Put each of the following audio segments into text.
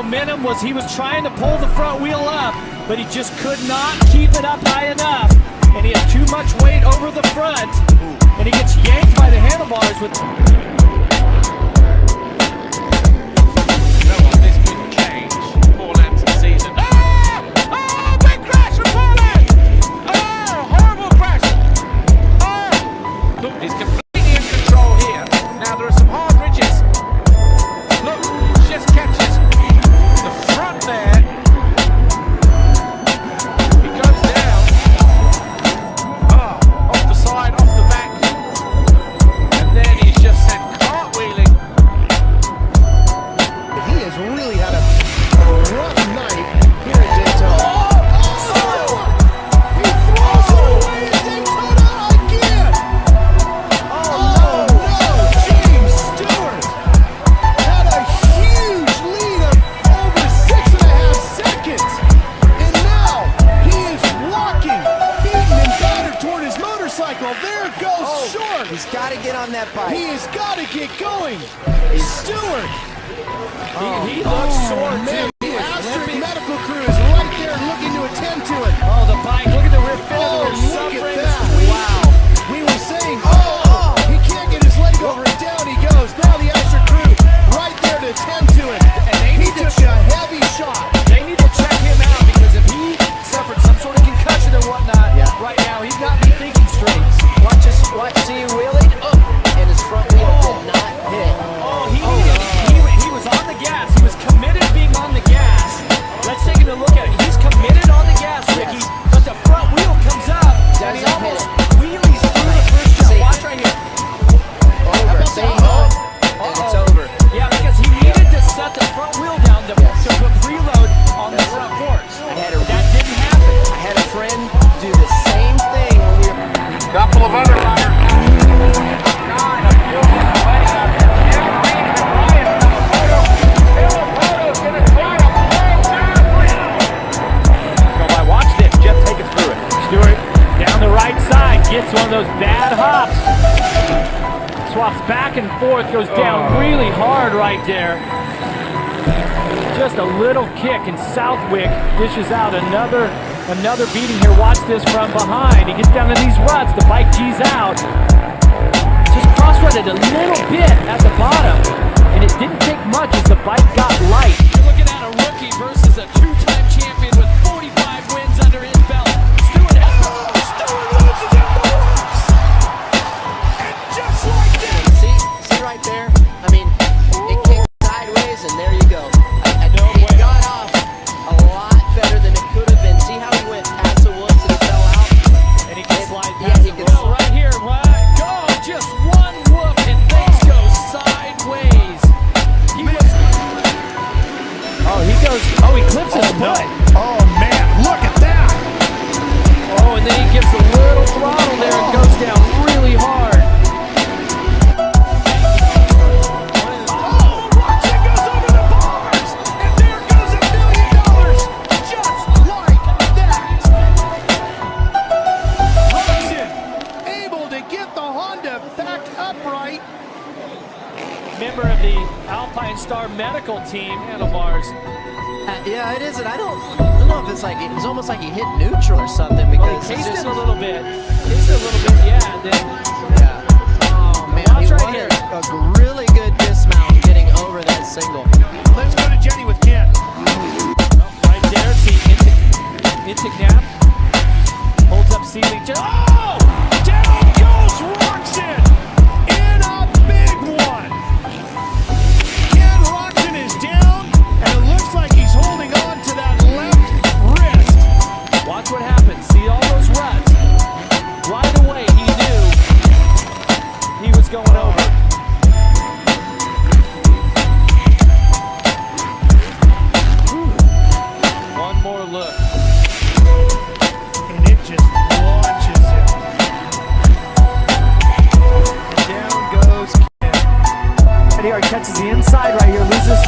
momentum was he was trying to pull the front wheel up, but he just could not keep it up high enough. And he had too much weight over the front, and he gets yanked by the handlebars with... He's got to get on that bike. He has got to get going. Stewart. He looks sore too. The Asterisk medical crew is right there looking to attend to it. Oh, the bike. Look at the rib fin. Oh, look at that. Wow. We were saying, he can't get his leg over it. Down he goes. Now the Asterisk crew right there to attend to it. And they he took a heavy shot. They need to check him out because if he suffered some sort of concussion or whatnot, right now he's got me thinking straight. See you wheeling? And his front wheel did not hit. He was on the gas. He was committed to being on the gas. Let's take a look at it. He's committed on the gas, Ricky, but the front wheel comes up and he almost wheelies through the first jump. Watch right here. Over. And it's over. Yeah, because he needed to set the front wheel down to put preload on the front forks. That didn't happen. I had a friend do the same thing when we were... Couple of other riders. Watch this. Jeff, take us through it. Stewart down the right side gets one of those bad hops. Swaps back and forth, goes down really hard right there. Just a little kick, and Southwick dishes out another beating here. Watch this from behind. He gets down to these ruts. The bike G's out. Just cross-rutted a little bit at the bottom, and it didn't take much as the bike got light. You're looking at a rookie versus a two-time champion with 45 wins under his belt. Stewart loses at the works. And just like that. See right there? I mean, it kicked sideways, and there you go. He got off a lot better than it could have been. See how he went past the woods and fell out? And he can slide past the wheel right here. Go! Just one whoop and things go sideways. He clips his foot. Oh, man, look at that. Oh, and then he gives a little throttle there and goes down really hard. Watch it goes over the bars. And there goes $1 million. Just like that. Hudson able to get the Honda back upright. Member of the Alpine Star medical team, handlebars. Yeah, it is, and I don't know if it's like it's almost like he hit neutral or something because he cased it a little bit. Yeah. And then, oh man, he right wanted here. a really good dismount getting over that single. Let's go to Jenny with Ken. Right there, see Intignap holds up ceiling. Oh! Down goes Roxon in a big one. Ken Roxon is down, and it looks like he's holding on to that left wrist. Watch what happens. See all those ruts. Right away, he knew he was going over. One more look. And it just launches him. Down goes Ken. And he already catches the inside right here, loses.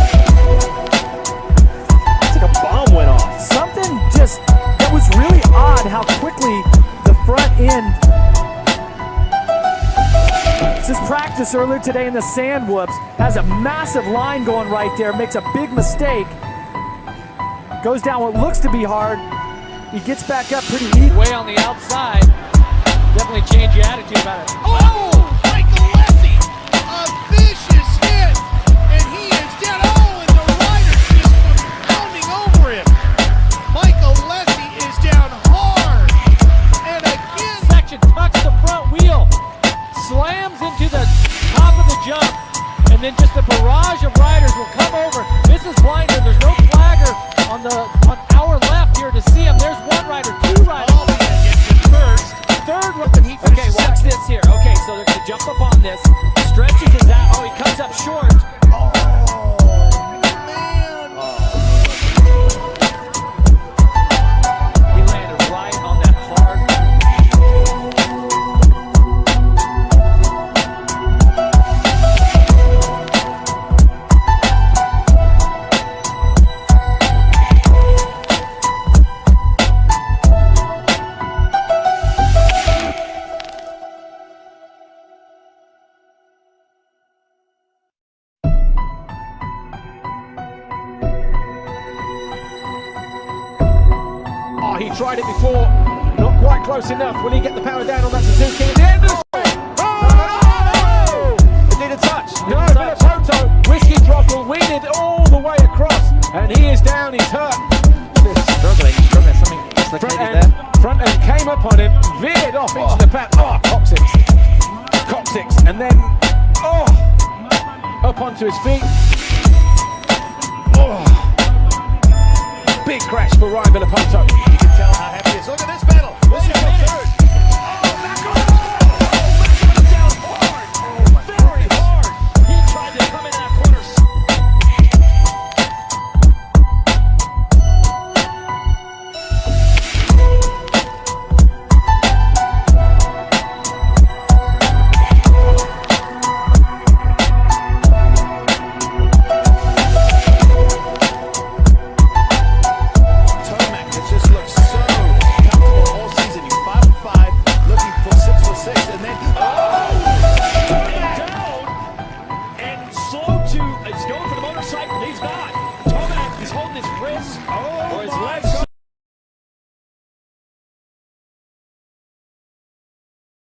It's like a bomb went off. Something just, that was really odd how quickly the front end. This practice earlier today in the sand whoops has a massive line going right there, makes a big mistake. Goes down what looks to be hard. He gets back up pretty easy. Way on the outside. Definitely change your attitude about it. Oh, Michael Lessie, a vicious hit, and he is dead. Oh, and the rider's just pounding over him. Michael Lessie is down hard, and again, Section tucks the front wheel, slams into the top of the jump, and then just a barrage of riders will come over. This is blinder. There's no flagger on our left here to see him. There's one rider, two riders. Albie gets it first. Third. And he Okay, finishes watch second. this here. Okay, so they're gonna jump up on this. Stretches his out. Oh, he comes up short. Oh, man. He landed right on that hard. Oh, he tried it before, not quite close enough. Will he get the power down on that Suzuki at the end of the straight? Oh! It did a touch. No, Villapoto, Whiskey Throttle, weeded all the way across, and he is down, he's hurt. Struggling, something dislocated Front end came up on him, veered off into the path. Oh, coccyx, and then, up onto his feet. Oh, big crash for Ryan Villapoto.